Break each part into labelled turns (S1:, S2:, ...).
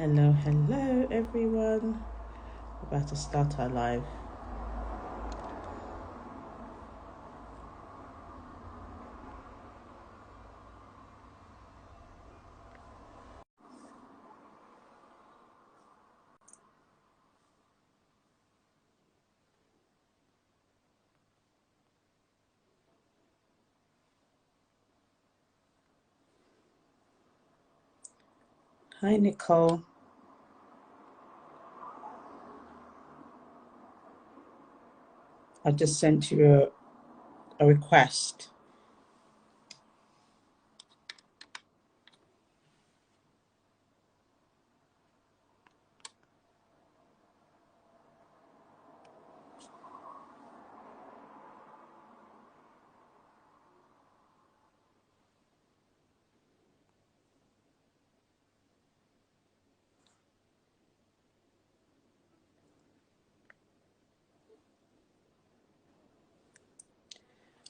S1: Hello, hello everyone. We're about to start our live. Hi Nicole. I just sent you a request.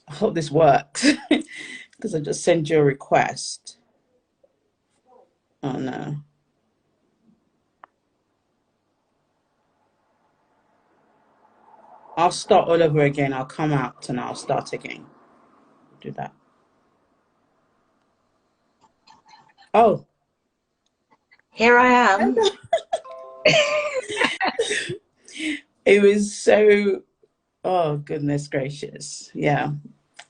S1: I hope this works because I just sent you a request. Oh no. I'll start all over again. I'll come out and I'll start again. Do that. Oh,
S2: Here I am.
S1: it was so, oh goodness gracious. Yeah.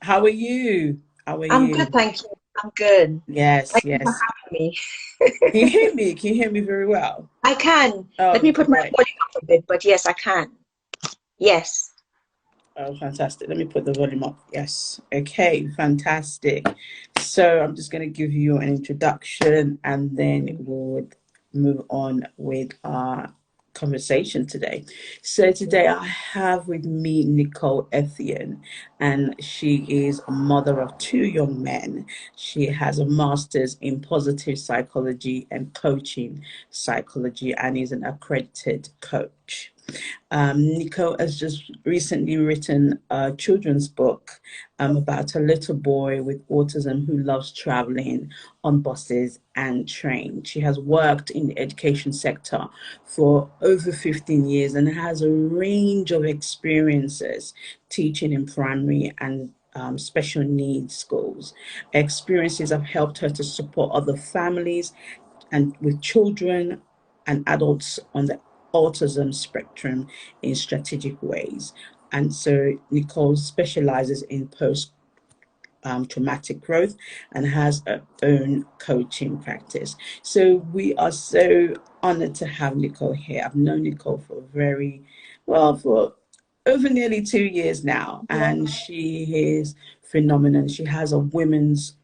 S1: How are you? How are
S2: I'm good,
S1: you?
S2: thank you. I'm good.
S1: Yes,
S2: Thank you for
S1: yes.
S2: having me.
S1: Can you hear me? Can you hear me very well?
S2: I can. Let
S1: Oh,
S2: me put my
S1: great.
S2: volume up a bit, but yes, I can. Yes.
S1: Oh, fantastic. Let me put the volume up. Yes. Okay, fantastic. So I'm just going to give you an introduction and then we'll move on with our conversation today. So today I have with me Nicole Etienne, and she is a mother of two young men. She has a master's in positive psychology and coaching psychology and is an accredited coach. Nicole has just recently written a children's book about a little boy with autism who loves traveling on buses and trains. She has worked in the education sector for over 15 years and has a range of experiences teaching in primary and special needs schools. Experiences have helped her to support other families and with children and adults on the autism spectrum in strategic ways. And so Nicole specializes in post traumatic growth and has her own coaching practice. So we are so honored to have Nicole here. I've known Nicole for very well for over nearly 2 years now, and she is phenomenal. She has a women's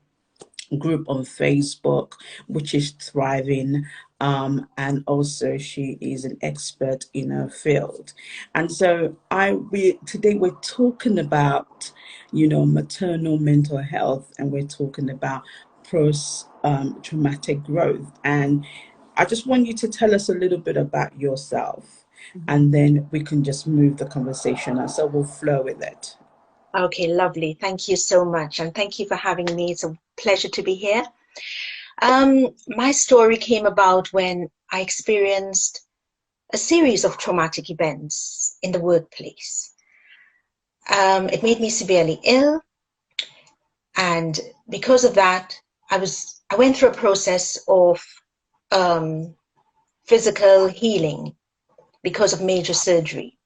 S1: group on Facebook, which is thriving. And also she is an expert in her field. And so we today we're talking about, maternal mental health, and we're talking about post traumatic growth. And I just want you to tell us a little bit about yourself, and then we can just move the conversation on. So we'll flow with it.
S2: Okay, lovely. Thank you so much. And thank you for having me. It's a pleasure to be here. My story came about when I experienced a series of traumatic events in the workplace. It made me severely ill, and because of that, I went through a process of um, physical healing because of major surgery.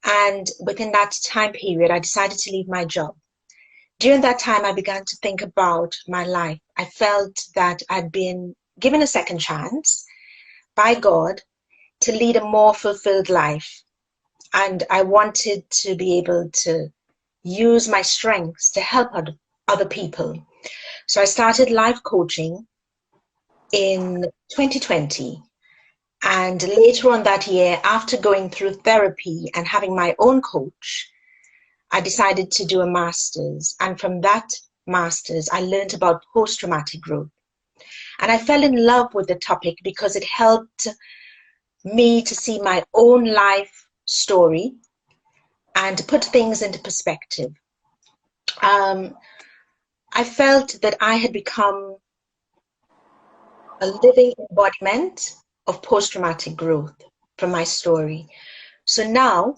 S2: And within that time period, I decided to leave my job. During that time, I began to think about my life. I felt that I'd been given a second chance by God to lead a more fulfilled life. And I wanted to be able to use my strengths to help other people. So I started life coaching in 2020. And later on that year, after going through therapy and having my own coach, I decided to do a master's. And from that master's, I learned about post-traumatic growth. And I fell in love with the topic because it helped me to see my own life story and to put things into perspective. Um, I felt that I had become a living embodiment of post-traumatic growth from my story. So now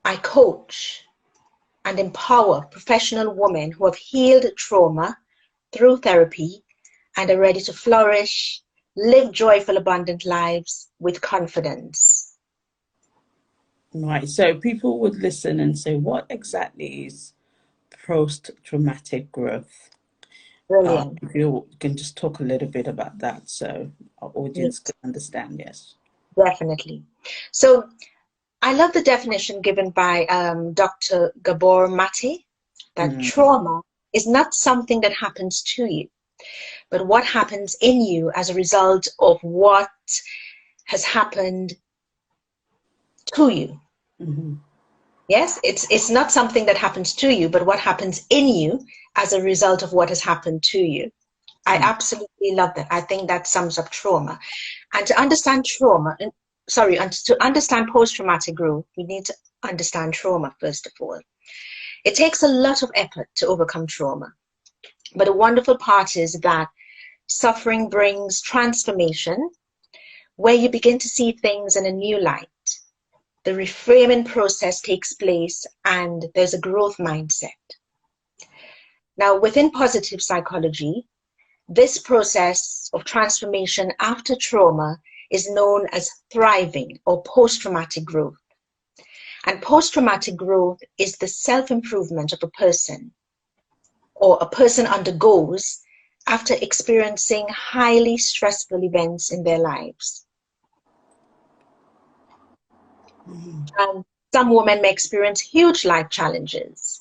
S2: I coach and empower professional women who have healed trauma through therapy and are ready to flourish, live joyful, abundant lives with confidence.
S1: Right. So people would listen and say, what exactly is post-traumatic growth?
S2: Brilliant.
S1: If you can just talk a little bit about that so our audience
S2: Yes,
S1: can understand, yes.
S2: definitely. So I love the definition given by Dr. Gabor Mate, that
S1: Mm,
S2: trauma is not something that happens to you, but what happens in you as a result of what has happened to you.
S1: mm-hmm.
S2: Yes, it's not something that happens to you, but what happens in you as a result of what has happened to you. I
S1: Mm,
S2: absolutely love that. I think that sums up trauma. And to understand trauma, and to understand post-traumatic growth, we need to understand trauma first of all. It takes a lot of effort to overcome trauma. But the wonderful part is that suffering brings transformation, where you begin to see things in a new light. The reframing process takes place and there's a growth mindset. Now, within positive psychology, this process of transformation after trauma is known as thriving or post-traumatic growth. And post-traumatic growth is the self-improvement of a person, or a person undergoes after experiencing highly stressful events in their lives.
S1: mm,
S2: And some women may experience huge life challenges,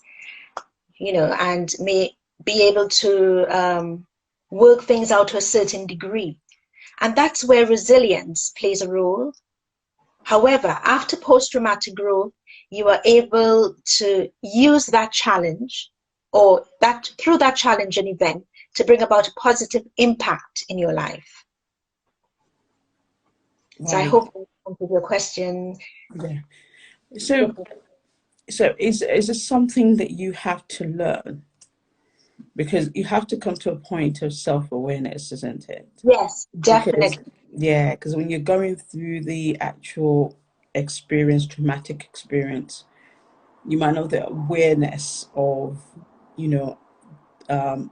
S2: and may be able to work things out to a certain degree. And that's where resilience plays a role. However, after post-traumatic growth, you are able to use that challenge or that through that challenge and event to bring about a positive impact in your life. So I
S1: right.
S2: hope that answers your question.
S1: Yeah. So is it something that you have to learn? Because you have to come to a point of self-awareness, isn't it?
S2: Yes,
S1: Because
S2: definitely.
S1: yeah, because when you're going through the actual experience, traumatic experience, you might know the awareness of, you know, um,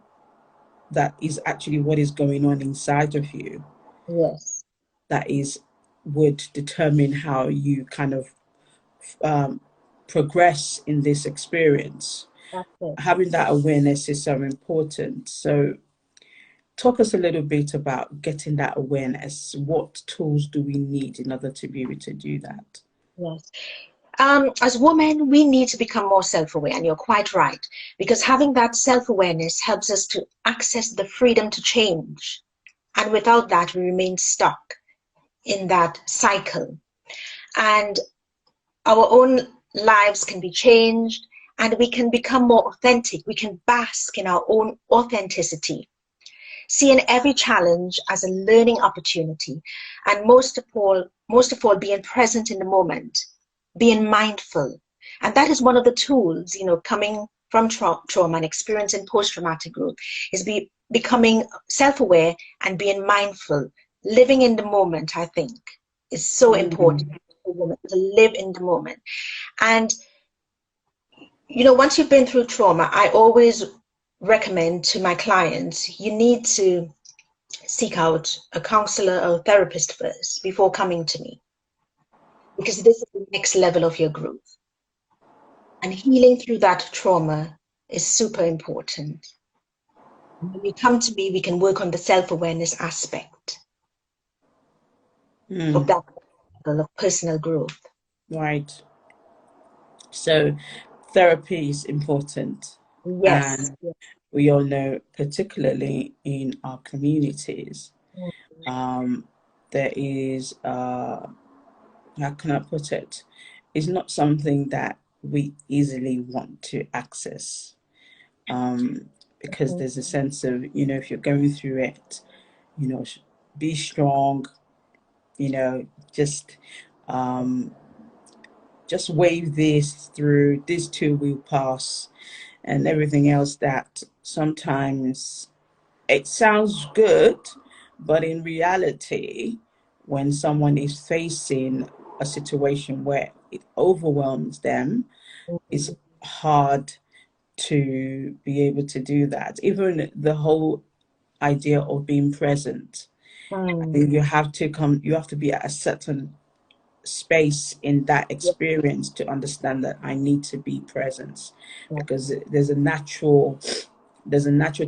S1: that is actually what is going on inside of you.
S2: Yes,
S1: That is would determine how you kind of um, progress in this experience.
S2: that's it.
S1: Having that awareness is so important. So talk us a little bit about getting that awareness. What tools do we need in order to be able to do that?
S2: Yes. As women, we need to become more self-aware, and you're quite right, because having that self-awareness helps us to access the freedom to change. And without that, we remain stuck in that cycle. And our own lives can be changed, and we can become more authentic. We can bask in our own authenticity, seeing every challenge as a learning opportunity, and most of all, being present in the moment, being mindful. And that is one of the tools, coming from trauma and experiencing post-traumatic growth, is becoming self-aware and being mindful. Living in the moment, I think, is so important
S1: Mm,
S2: for women to live in the moment. And, once you've been through trauma, I always recommend to my clients, you need to seek out a counselor or a therapist first before coming to me, because this is the next level of your growth. And healing through that trauma is super important. When you come to me, we can work on the self-awareness aspect of
S1: mm,
S2: that level of personal growth.
S1: right. So therapy is important.
S2: Yes.
S1: And we all know, particularly in our communities, um, there is, how can I put it? It's not something that we easily want to access, because there's a sense of, if you're going through it, you know, be strong, you know, just um, just wave this through. This too will pass, and everything else that sometimes it sounds good, But in reality, when someone is facing a situation where it overwhelms them, it's hard to be able to do that. Even the whole idea of being present, I think you have to be at a certain space in that experience to understand that I need to be present, because there's a natural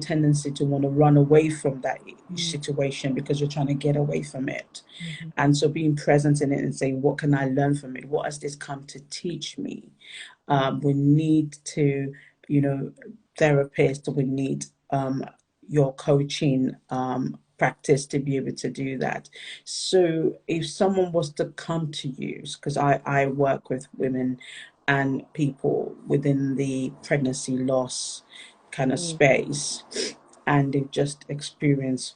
S1: tendency to want to run away from that situation because you're trying to get away from it. And so being present in it and saying, what can I learn from it? What has this come to teach me? We need to, therapists, we need your coaching practice to be able to do that. So if someone was to come to you, because I work with women and people within the pregnancy loss kind of space, and they've just experienced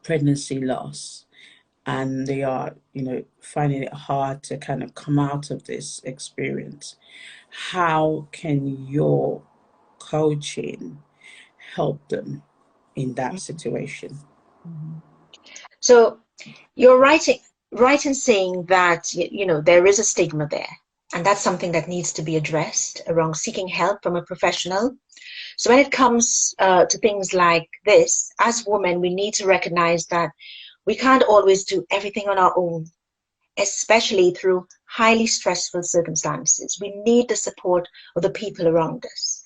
S1: pregnancy loss, and they are, finding it hard to kind of come out of this experience, how can your coaching help them in that situation?
S2: So you're right in saying that, there is a stigma there, and that's something that needs to be addressed around seeking help from a professional. So when it comes to things like this, as women, we need to recognize that we can't always do everything on our own, especially through highly stressful circumstances. We need the support of the people around us.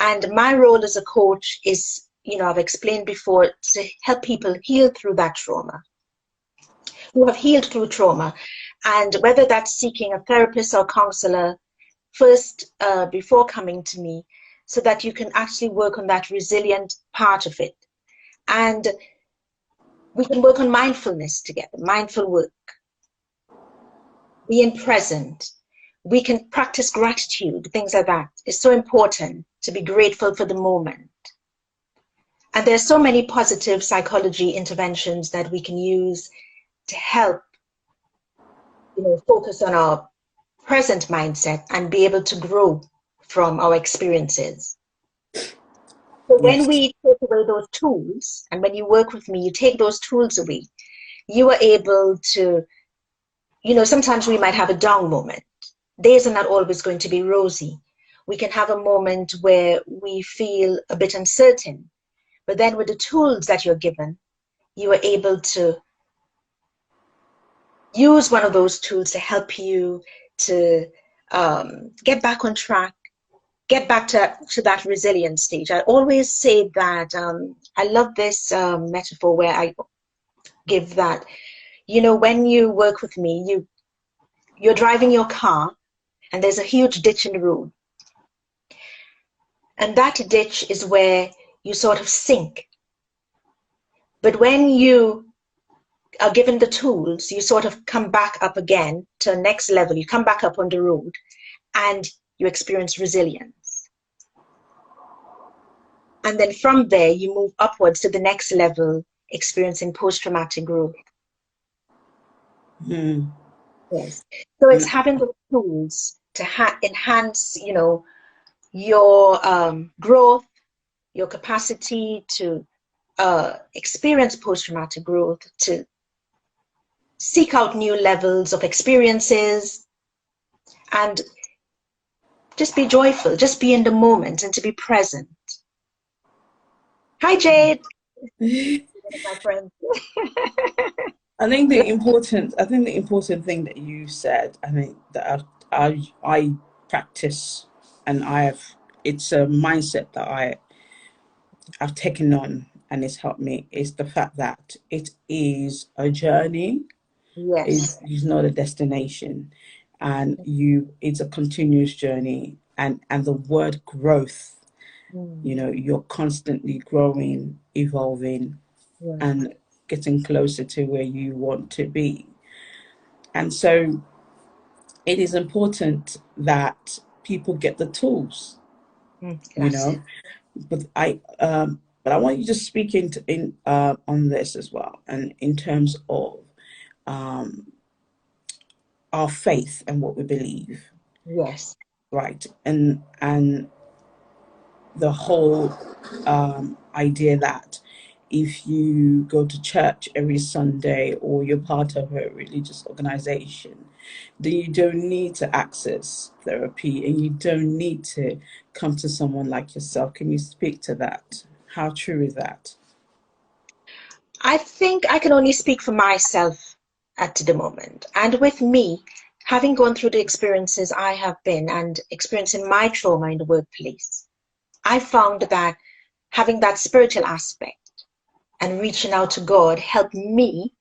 S2: And my role as a coach is, I've explained before, to help people heal through that trauma, who have healed through trauma. And whether that's seeking a therapist or counselor first before coming to me, so that you can actually work on that resilient part of it. And we can work on mindfulness together, mindful work, being present. We can practice gratitude, things like that. It's so important to be grateful for the moment. And there's so many positive psychology interventions that we can use to help, focus on our present mindset and be able to grow from our experiences. So when we take away those tools, and when you work with me, you take those tools away, you are able to, sometimes we might have a down moment. Days are not always going to be rosy. We can have a moment where we feel a bit uncertain, but then with the tools that you're given, you are able to use one of those tools to help you to get back on track, get back to that resilient stage. I always say that, I love this metaphor where I give that, when you work with me, you're driving your car and there's a huge ditch in the road. And that ditch is where you sort of sink. But when you are given the tools, you sort of come back up again to the next level. You come back up on the road and you experience resilience. And then from there, you move upwards to the next level, experiencing post-traumatic growth. Yes. So it's having the tools to enhance, your growth, your capacity to experience post-traumatic growth, to seek out new levels of experiences, and just be joyful, just be in the moment and to be present. Hi, Jade. My friend.
S1: I think the important thing that you said, I think that I practice, and it's a mindset that I've taken on and it's helped me, is the fact that it is a journey.
S2: Yes.
S1: It's not a destination, and it's a continuous journey, and the word growth, you're constantly growing, evolving, and getting closer to where you want to be. And so it is important that people get the tools, but I want you to speak on this as well, and in terms of our faith and what we believe.
S2: Yes.
S1: Right. And the whole idea that if you go to church every Sunday or you're part of a religious organization, then you don't need to access therapy and you don't need to come to someone like yourself. Can you speak to that? How true is that?
S2: I think I can only speak for myself at the moment. And with me, having gone through the experiences I have been and experiencing my trauma in the workplace, I found that having that spiritual aspect and reaching out to God helped me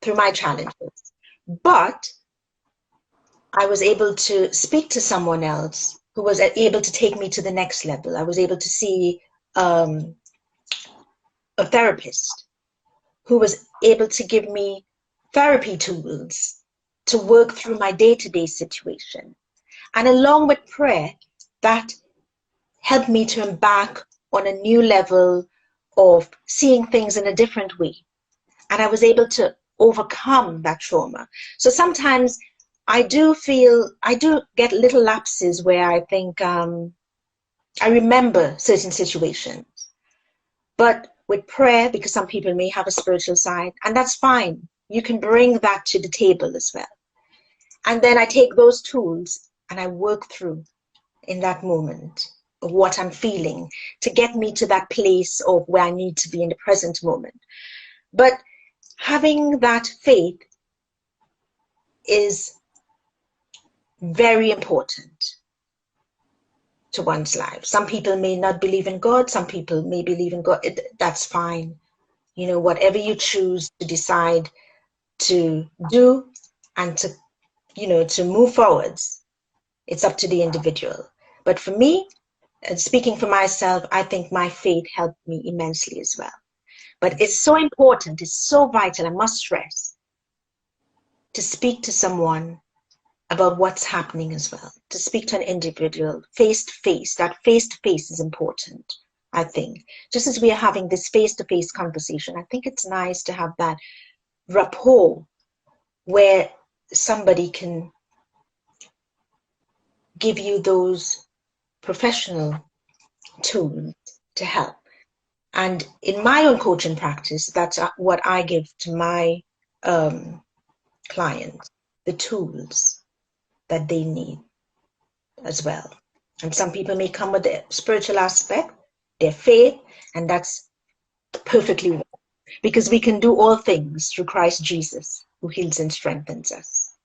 S2: through my challenges. But I was able to speak to someone else who was able to take me to the next level. I was able to see a therapist who was able to give me therapy tools to work through my day-to-day situation. And along with prayer, that helped me to embark on a new level of seeing things in a different way. And I was able to overcome that trauma. So sometimes I do get little lapses where I think I remember certain situations. But with prayer, because some people may have a spiritual side, and that's fine. You can bring that to the table as well. And then I take those tools and I work through in that moment of what I'm feeling to get me to that place of where I need to be in the present moment. But having that faith is very important to one's life. Some people may not believe in God. Some people may believe in God. That's fine. You know, whatever you choose to decide to do and to, you know, to move forwards, it's up to the individual. But for me, and speaking for myself, I think my faith helped me immensely as well. But it's so important, it's so vital, I must stress, to speak to someone about what's happening as well, to speak to an individual face to face. That face to face is important, I think. Just as we are having this face to face conversation, I think it's nice to have that rapport where somebody can give you those professional tools to help. And in my own coaching practice, that's what I give to my clients, the tools that they need as well. And some people may come with the spiritual aspect, their faith, and that's perfectly well, because we can do all things through Christ Jesus, who heals and strengthens us.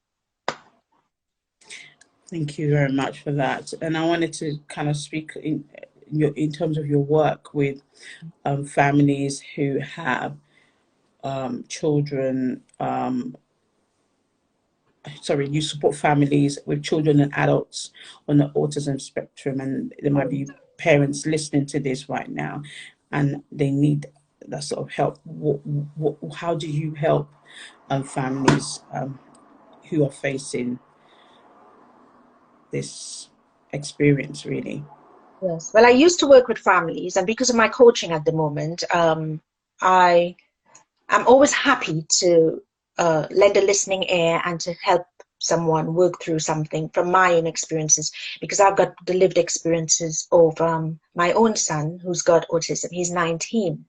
S1: Thank you very much for that. And I wanted to kind of speak in terms of your work with families who have children. Sorry, you support families with children and adults on the autism spectrum, and there might be parents listening to this right now, and they need that sort of help. How do you help families who are facing this experience, really?
S2: Yes. Well, I used to work with families, and because of my coaching at the moment, I'm always happy to lend a listening ear and to help someone work through something from my own experiences, because I've got the lived experiences of my own son who's got autism. He's 19.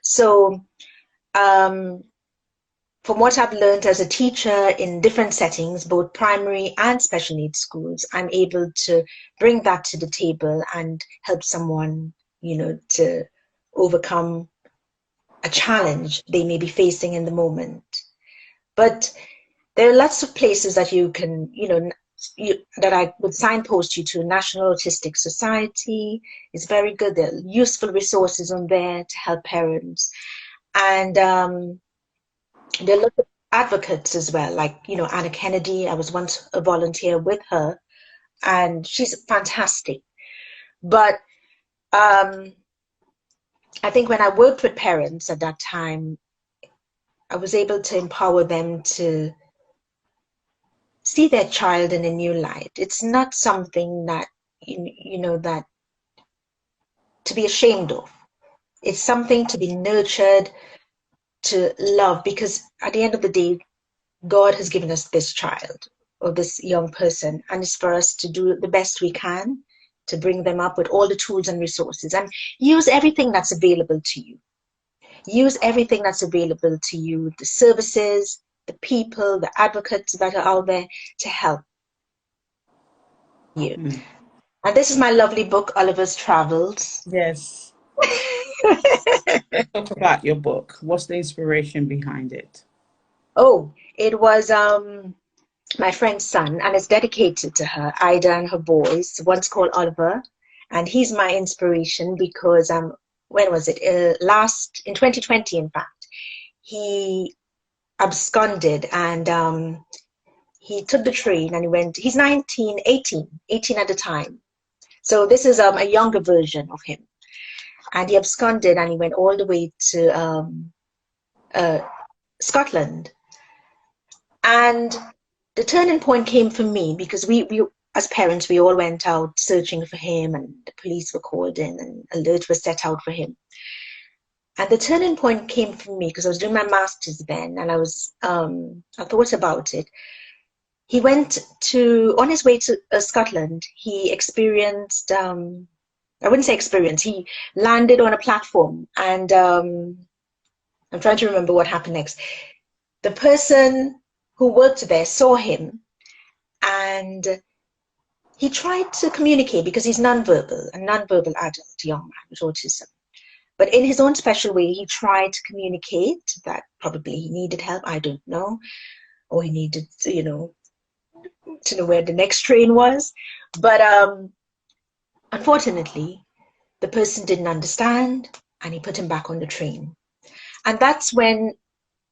S2: So from what I've learned as a teacher in different settings, both primary and special needs schools, I'm able to bring that to the table and help someone, you know, to overcome a challenge they may be facing in the moment. But there are lots of places that you can, you know, that I would signpost you to. National Autistic Society is very good. There are useful resources on there to help parents. And there are lots of advocates as well, like, you know, Anna Kennedy. I was once a volunteer with her, and she's fantastic. But I think when I worked with parents at that time, I was able to empower them to see their child in a new light. It's not something that, you know, that to be ashamed of. It's something to be nurtured, to love, because at the end of the day, God has given us this child or this young person, and it's for us to do the best we can to bring them up with all the tools and resources and use everything that's available to you. use everything that's available to you, the services, the people, the advocates that are out there to help you.
S1: Mm.
S2: And this is my lovely book, Oliver's Travels.
S1: Yes. Talk about your book. What's the inspiration behind it?
S2: Oh, it was my friend's son, and it's dedicated to her, Ida, and her boys. One's called Oliver, and he's my inspiration because when was it? In 2020, in fact, he absconded, and he took the train and he went. He's 18 at the time. So this is a younger version of him, and he absconded and he went all the way to Scotland. And the turning point came for me because we as parents, we all went out searching for him, and the police were called in and alert was set out for him. And the turning point came for me because I was doing my master's then, and I thought about it. He went on his way to Scotland, he experienced, I wouldn't say experience, he landed on a platform, and I'm trying to remember what happened next. The person who worked there saw him, and he tried to communicate because he's a nonverbal adult, young man with autism. But in his own special way, he tried to communicate that probably he needed help, I don't know, or he needed, to know where the next train was. But unfortunately, the person didn't understand, and he put him back on the train. And that's when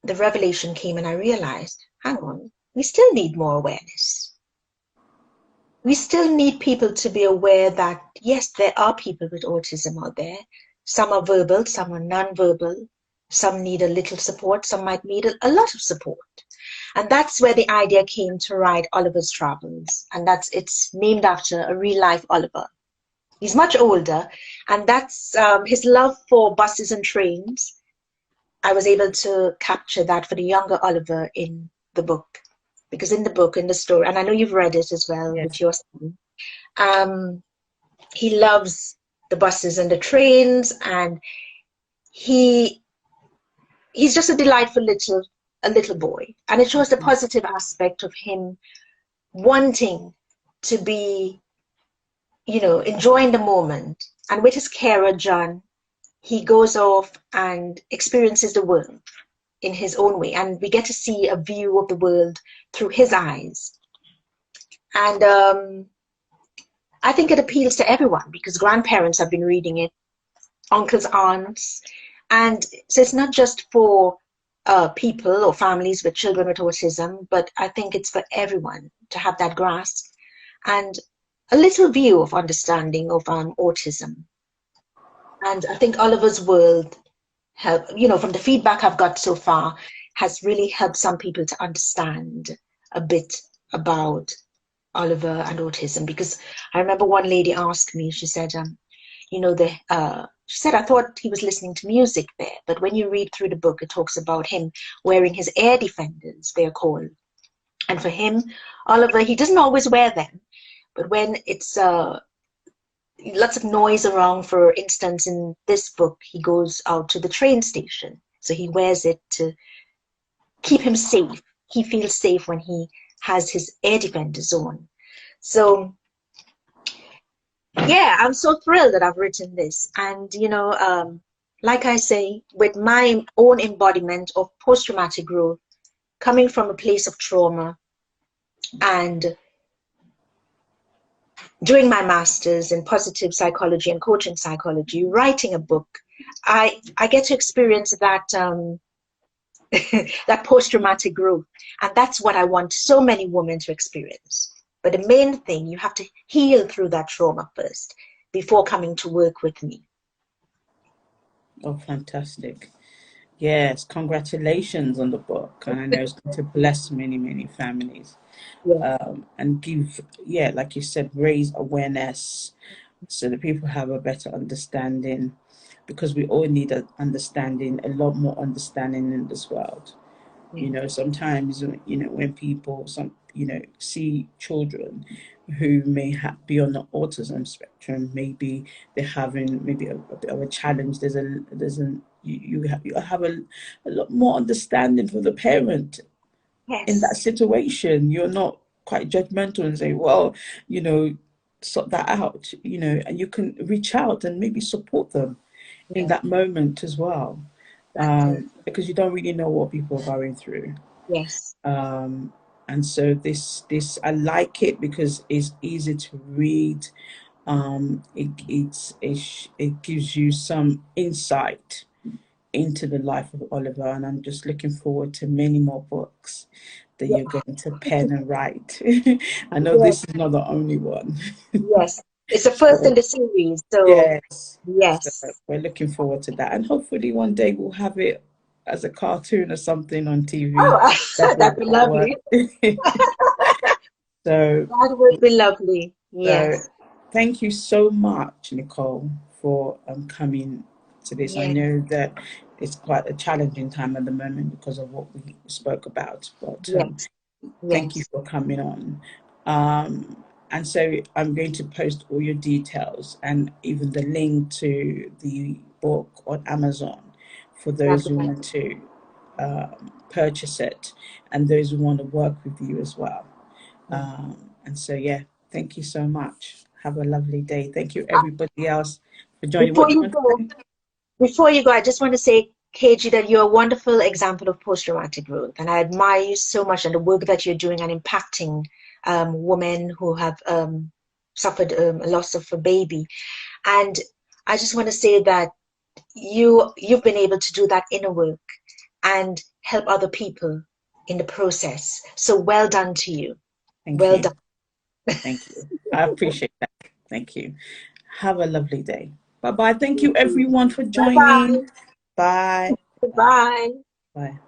S2: the revelation came, and I realized, hang on, we still need more awareness. We still need people to be aware that, yes, there are people with autism out there. Some are verbal, some are non-verbal, some need a little support, some might need a lot of support. And that's where the idea came to write Oliver's Travels. And it's named after a real life Oliver. He's much older, and that's his love for buses and trains. I was able to capture that for the younger Oliver in the book. Because in the book, in the story, and I know you've read it as well,
S1: Yes.
S2: with your son, he loves the buses and the trains, and he's just a delightful little boy. And it shows the positive aspect of him wanting to be, enjoying the moment. And with his carer, John, he goes off and experiences the world in his own way, and we get to see a view of the world through his eyes. And I think it appeals to everyone because grandparents have been reading it, uncles, aunts, and so it's not just for people or families with children with autism, but I think it's for everyone to have that grasp and a little view of understanding of autism. And I think Oliver's World from the feedback I've got so far, has really helped some people to understand a bit about Oliver and autism. Because I remember one lady asked me, she said, she said, I thought he was listening to music there, but when you read through the book, it talks about him wearing his air defenders, they're called. And for him, Oliver, he doesn't always wear them, but when it's lots of noise around, for instance, in this book, he goes out to the train station. So he wears it to keep him safe. He feels safe when he has his air defenders on. So, yeah, I'm so thrilled that I've written this. And, like I say, with my own embodiment of post-traumatic growth, coming from a place of trauma and doing my master's in positive psychology and coaching psychology, writing a book, I get to experience that that post-traumatic growth. And that's what I want so many women to experience. But the main thing, you have to heal through that trauma first before coming to work with me.
S1: Oh, fantastic. Yes, congratulations on the book. And I know it's going to bless many, many families.
S2: Yeah.
S1: And give, like you said, raise awareness so that people have a better understanding, because we all need a lot more understanding in this world. Sometimes, when people, see children who may be on the autism spectrum, maybe they're having maybe a bit of a challenge. There's you have a lot more understanding for the parent in that
S2: Yes.
S1: situation. You're not quite judgmental and say, well, you know, sort that out, you know, and you can reach out and maybe support them in
S2: Yes.
S1: that moment as well,
S2: Exactly.
S1: because you don't really know what people are going through.
S2: Yes.
S1: Um, and so this I like it because it's easy to read. It gives you some insight into the life of Oliver, and I'm just looking forward to many more books that
S2: Yeah.
S1: you're going to pen and write. I know
S2: Yes.
S1: this is not the only one.
S2: Yes. It's the first in
S1: So,
S2: the series, so
S1: yes, so
S2: yes.
S1: we're looking forward to that, and hopefully one day we'll have it as a cartoon or something on TV.
S2: Oh,
S1: That would
S2: that'd be
S1: work.
S2: lovely.
S1: So,
S2: That would be lovely.
S1: so
S2: Yes.
S1: thank you so much, Nicole, for coming to this. I
S2: Yes.
S1: know that it's quite a challenging time at the moment because of what we spoke about, but
S2: Yes.
S1: thank you
S2: Yes.
S1: for coming on. And so I'm going to post all your details and even the link to the book on Amazon for
S2: That'd
S1: those
S2: be
S1: who
S2: nice.
S1: want to purchase it and those who want to work with you as well. And so, yeah, thank you so much. Have a lovely day. Thank you, everybody else, for joining. What
S2: Before
S1: do you
S2: you
S1: want to
S2: go,
S1: say?
S2: Before you go, I just want to say, KG, that you're a wonderful example of post-traumatic growth, and I admire you so much and the work that you're doing and impacting women who have suffered a loss of a baby. And I just want to say that you've been able to do that inner work and help other people in the process. So well done to you.
S1: Thank
S2: Well
S1: you.
S2: done.
S1: Thank you. I appreciate that. Thank you. Have a lovely day. Bye bye. Thank you, everyone, for
S2: Bye bye.
S1: joining. Bye. Bye.
S2: Bye.
S1: Bye.